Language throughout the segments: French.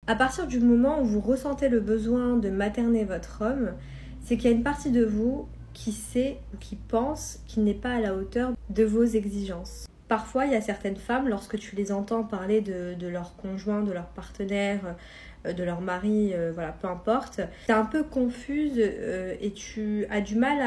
À partir du moment où vous ressentez le besoin de materner votre homme, c'est qu'il y a une partie de vous qui sait ou qui pense qu'il n'est pas à la hauteur de vos exigences. Parfois, il y a certaines femmes, lorsque tu les entends parler de leur conjoint, de leur partenaire, de leur mari, voilà, peu importe, tu es un peu confuse et tu as du mal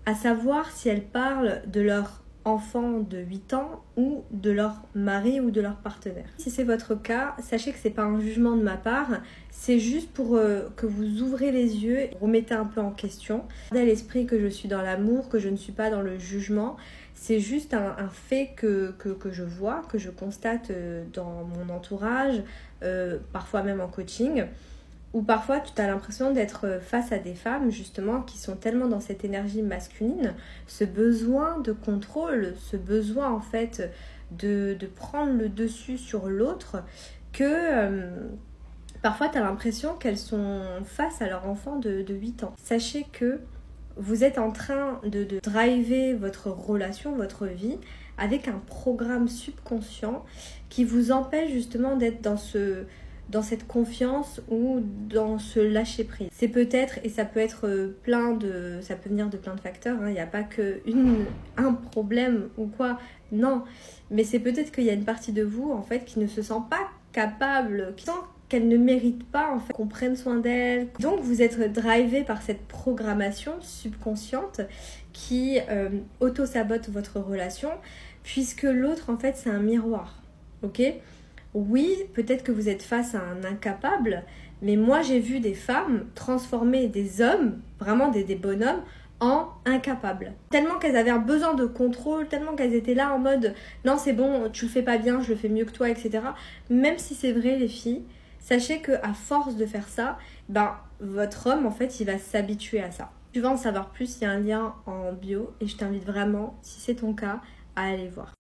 à savoir si elles parlent de leur enfant de 8 ans ou de leur mari ou de leur partenaire. Si c'est votre cas, sachez que c'est pas un jugement de ma part, c'est juste pour que vous ouvrez les yeux et remettez un peu en question. Gardez à l'esprit que je suis dans l'amour, que je ne suis pas dans le jugement. C'est juste un fait que je vois, que je constate dans mon entourage, parfois même en coaching, où parfois tu as l'impression d'être face à des femmes justement qui sont tellement dans cette énergie masculine, ce besoin de contrôle, ce besoin en fait de prendre le dessus sur l'autre, que parfois tu as l'impression qu'elles sont face à leur enfant de 8 ans. Sachez que vous êtes en train de driver votre relation, votre vie, avec un programme subconscient qui vous empêche justement d'être dans cette confiance ou dans ce lâcher prise. C'est peut-être, et ça peut être ça peut venir de plein de facteurs, hein, il n'y a pas un problème ou quoi, non, mais c'est peut-être qu'il y a une partie de vous en fait qui ne se sent pas capable, qui sent qu'elle ne mérite pas en fait qu'on prenne soin d'elle. Donc vous êtes drivé par cette programmation subconsciente qui auto-sabote votre relation, puisque l'autre en fait c'est un miroir, ok ? Oui, peut-être que vous êtes face à un incapable, mais moi j'ai vu des femmes transformer des hommes, vraiment des bonhommes, en incapables. Tellement qu'elles avaient un besoin de contrôle, tellement qu'elles étaient là en mode « Non, c'est bon, tu le fais pas bien, je le fais mieux que toi, etc. » Même si c'est vrai les filles, sachez qu'à force de faire ça, votre homme, en fait, il va s'habituer à ça. Si tu veux en savoir plus, il y a un lien en bio et je t'invite vraiment, si c'est ton cas, à aller voir.